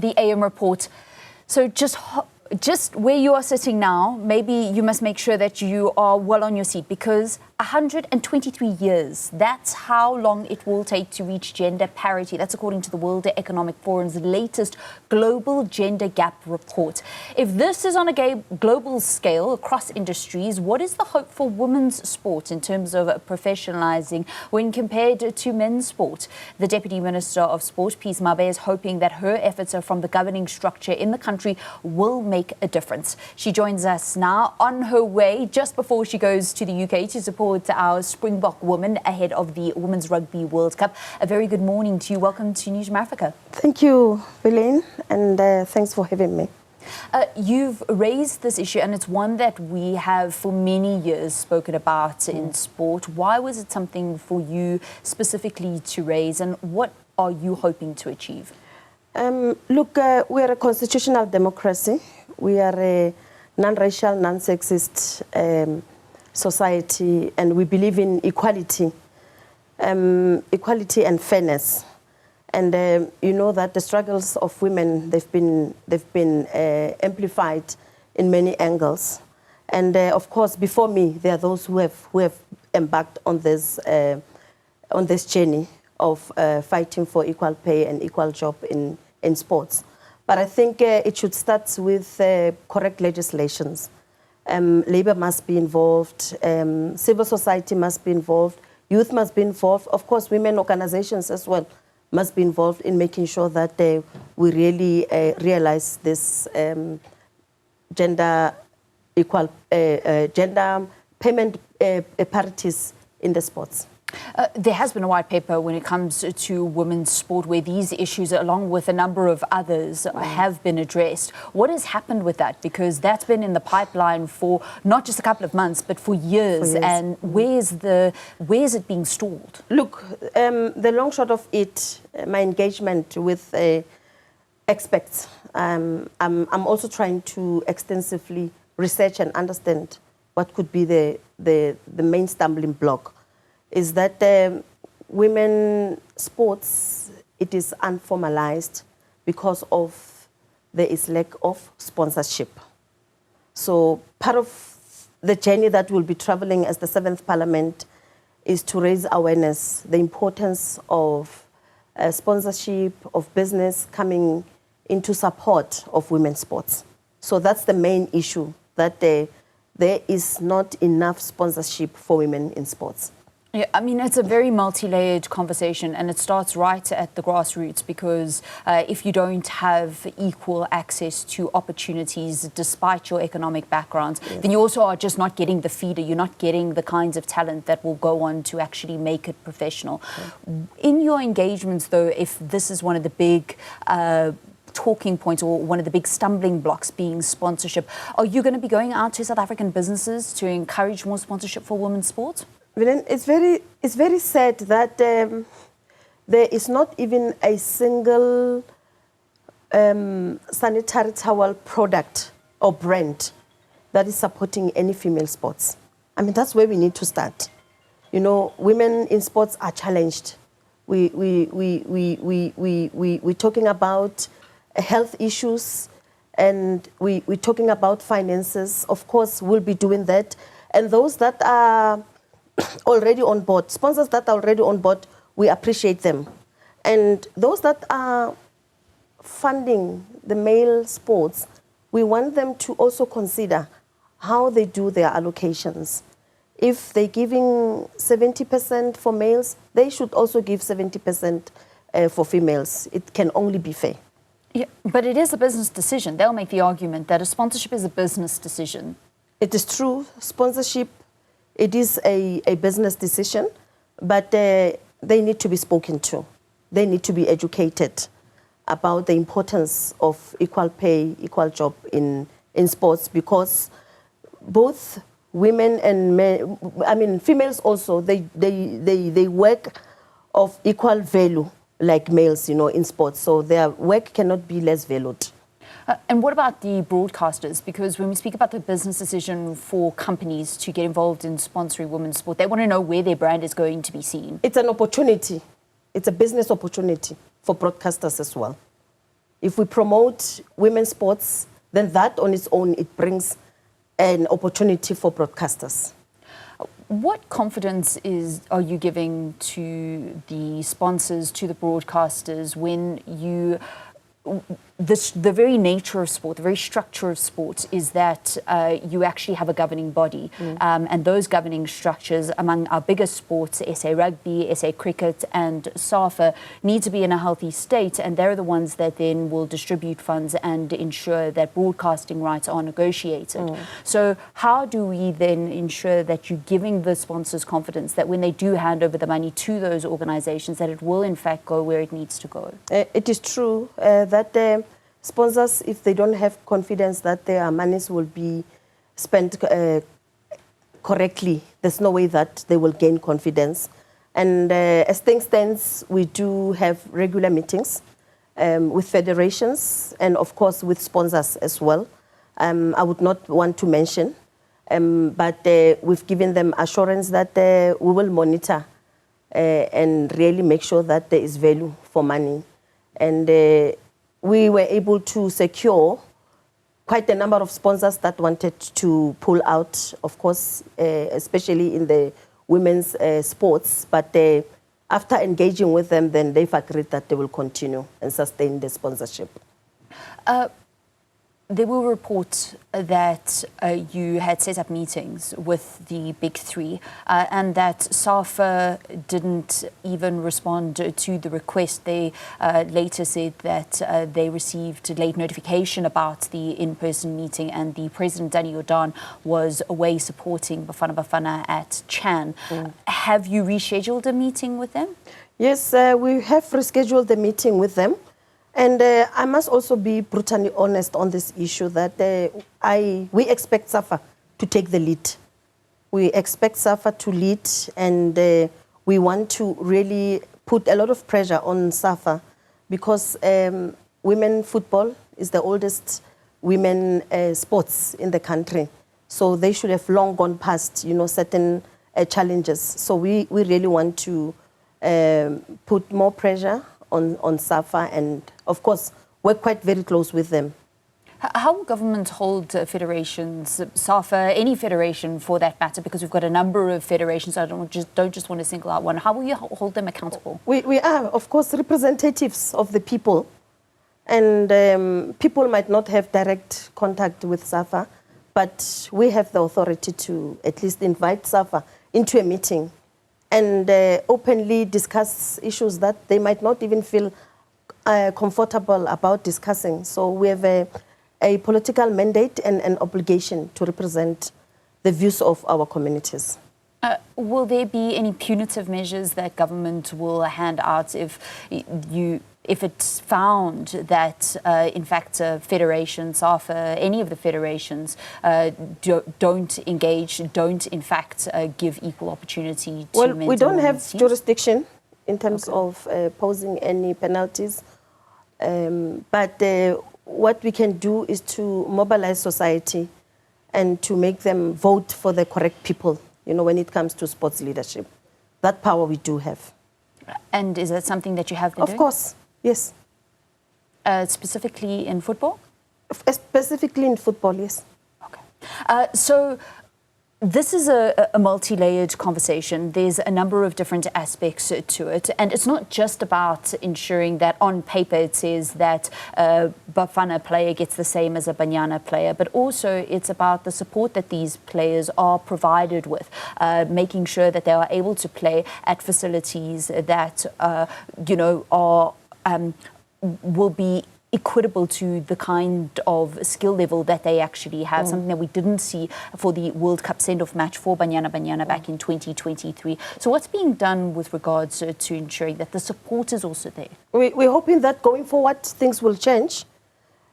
the AM report. So just where you are sitting now, maybe you must make sure that you are well on your seat, because 123 years, that's how long it will take to reach gender parity. That's according to the World Economic Forum's latest Global Gender Gap report. If this is on a global scale across industries, what is the hope for women's sport in terms of professionalizing when compared to men's sport? The Deputy Minister of Sport, Peace Mabe, is hoping that her efforts from the governing structure in the country will make a difference. She joins us now on her way just before she goes to the UK to support our Springbok women ahead of the Women's Rugby World Cup. A very good morning to you. Welcome to Newzroom Afrika. Thank you, Elaine, and thanks for having me. You've raised this issue, and it's one that we have for many years spoken about in sport. Why was it something for you specifically to raise, and what are you hoping to achieve? Look, we are a constitutional democracy. We are a non-racial, non-sexist society, and we believe in equality, equality and fairness. And you know that the struggles of women, they've been amplified in many angles. And of course, before me, there are those who have embarked on this journey of fighting for equal pay and equal job in sports. But I think it should start with correct legislations. Labor must be involved, civil society must be involved, youth must be involved, of course women organizations as well must be involved in making sure that we really realize this gender payment parities in the sports. There has been a white paper when it comes to women's sport where these issues, along with a number of others, have been addressed. What has happened with that? Because that's been in the pipeline for not just a couple of months, but for years. And where is it being stalled? Look, the long shot of it, my engagement with experts, I'm also trying to extensively research and understand what could be the main stumbling block. Is that women sports, it is unformalized because of there is lack of sponsorship. So part of the journey that we'll be traveling as the 7th Parliament is to raise awareness, the importance of sponsorship, of business coming into support of women's sports. So that's the main issue, that there is not enough sponsorship for women in sports. Yeah, I mean, it's a very multi-layered conversation, and it starts right at the grassroots, because if you don't have equal access to opportunities despite your economic background, then you also are just not getting the feeder. You're not getting the kinds of talent that will go on to actually make it professional. In your engagements, though, if this is one of the big talking points or one of the big stumbling blocks being sponsorship, are you going to be going out to South African businesses to encourage more sponsorship for women's sports? It's very sad that there is not even a single sanitary towel product or brand that is supporting any female sports. I mean, that's where we need to start. You know, women in sports are challenged. We're talking about health issues, and we're talking about finances. Of course, we'll be doing that. And those that are already on board, sponsors that are already on board, we appreciate them. And those that are funding the male sports, we want them to also consider how they do their allocations. If they're giving 70% for males, they should also give 70% for females. It can only be fair. Yeah, but it is a business decision. They'll make the argument that a sponsorship is a business decision. It is true. Sponsorship, it is a business decision, but they need to be spoken to. They need to be educated about the importance of equal pay, equal job in sports, because both women and men, I mean females also, they work of equal value like males, you know, in sports. So their work cannot be less valued. And what about the broadcasters? Because when we speak about the business decision for companies to get involved in sponsoring women's sport, they want to know where their brand is going to be seen. It's an opportunity. It's a business opportunity for broadcasters as well. If we promote women's sports, then that on its own, it brings an opportunity for broadcasters. What confidence are you giving to the sponsors, to the broadcasters, when you... The very nature of sport, the very structure of sport is that you actually have a governing body. And those governing structures among our biggest sports, SA Rugby, SA Cricket and SAFA, need to be in a healthy state, and they're the ones that then will distribute funds and ensure that broadcasting rights are negotiated. So how do we then ensure that you're giving the sponsors confidence that when they do hand over the money to those organizations, that it will in fact go where it needs to go? It is true that sponsors, if they don't have confidence that their monies will be spent correctly, there's no way that they will gain confidence. And as things stands, we do have regular meetings with federations and, of course, with sponsors as well. I would not want to mention, but we've given them assurance that we will monitor and really make sure that there is value for money. And we were able to secure quite a number of sponsors that wanted to pull out, of course, especially in the women's sports. But after engaging with them, then they've agreed that they will continue and sustain the sponsorship. There were reports that you had set up meetings with the big three and that SAFA didn't even respond to the request. They later said that they received late notification about the in-person meeting, and the President, Danny Jordan, was away supporting Bafana Bafana at Chan. Have you rescheduled a meeting with them? Yes, we have rescheduled the meeting with them. And I must also be brutally honest on this issue that we expect SAFA to take the lead. We expect SAFA to lead, and we want to really put a lot of pressure on SAFA because women football is the oldest women sports in the country. So they should have long gone past, certain challenges. So we really want to put more pressure on SAFA and, of course, work quite very close with them. How will government hold federations, SAFA, any federation for that matter, because we've got a number of federations, I don't just want to single out one. How will you hold them accountable? We are, of course, representatives of the people. And people might not have direct contact with SAFA, but we have the authority to at least invite SAFA into a meeting and openly discuss issues that they might not even feel comfortable about discussing. So we have a political mandate and an obligation to represent the views of our communities. Will there be any punitive measures that government will hand out if it's found that, in fact, federation, SAFA, any of the federations don't engage, don't, in fact, give equal opportunity to men? Well, we don't have jurisdiction in terms of posing any penalties. But what we can do is to mobilize society and to make them vote for the correct people, when it comes to sports leadership. That power we do have. And is that something that you have been doing? Of course. Yes. Specifically in football? Specifically in football, yes. Okay. So this is a multi-layered conversation. There's a number of different aspects to it. And it's not just about ensuring that on paper it says that a Bafana player gets the same as a Banyana player, but also it's about the support that these players are provided with, making sure that they are able to play at facilities that, will be equitable to the kind of skill level that they actually have, something that we didn't see for the World Cup send-off match for Banyana back in 2023. So what's being done with regards to ensuring that the support is also there? We're hoping that going forward things will change.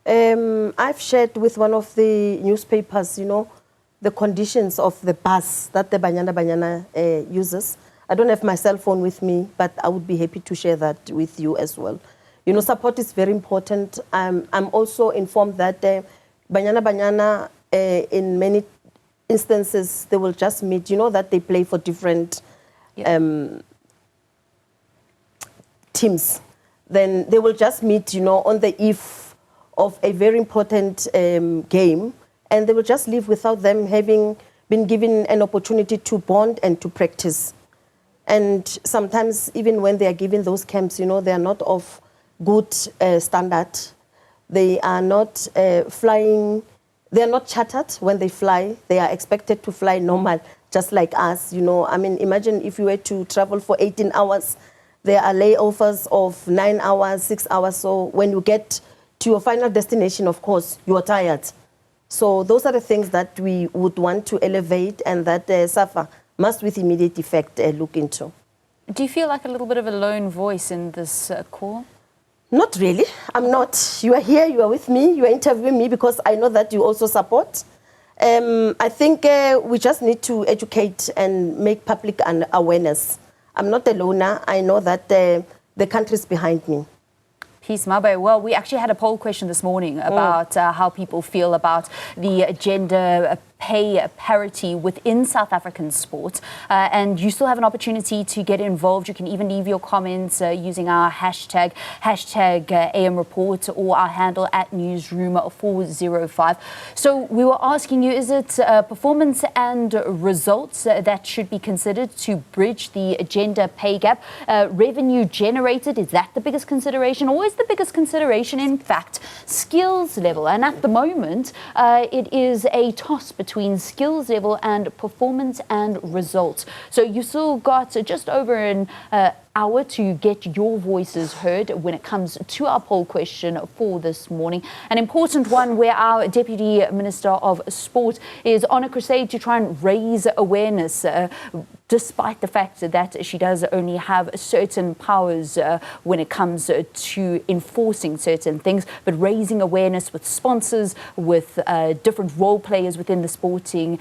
I've shared with one of the newspapers, the conditions of the bus that the Banyana uses. I don't have my cell phone with me, but I would be happy to share that with you as well. Support is very important. I'm also informed that Banyana, in many instances, they will just meet, that they play for different teams. then they will just meet, on the eve of a very important game, and they will just leave without them having been given an opportunity to bond and to practice. And sometimes even when they are given those camps, they are not of good standard. They are not flying, they are not chartered when they fly. They are expected to fly normal, just like us, I mean, imagine if you were to travel for 18 hours, there are layovers of 9 hours, 6 hours. So when you get to your final destination, of course, you are tired. So those are the things that we would want to elevate and that SAFA must with immediate effect look into. Do you feel like a little bit of a lone voice in this call? Not really. I'm not. You are here, you are with me, you are interviewing me because I know that you also support. I think we just need to educate and make public an awareness. I'm not a loner. I know that the country is behind me. Peace, Mabe. Well, we actually had a poll question this morning about how people feel about the gender pay parity within South African sport. And you still have an opportunity to get involved. You can even leave your comments using our hashtag AM Report or our handle at Newzroom405. So we were asking you, is it performance and results that should be considered to bridge the gender pay gap? Revenue generated, is that the biggest consideration? Or is the biggest consideration, in fact, skills level? And at the moment, it is a toss between skills level and performance and results. So you still got just over an hour to get your voices heard when it comes to our poll question for this morning. An important one where our Deputy Minister of Sport is on a crusade to try and raise awareness, despite the fact that she does only have certain powers when it comes to enforcing certain things, but raising awareness with sponsors, with different role players within the sporting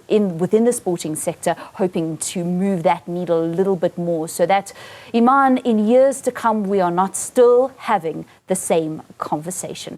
within the sporting sector, hoping to move that needle a little bit more so that Iman, in years to come, we are not still having the same conversation.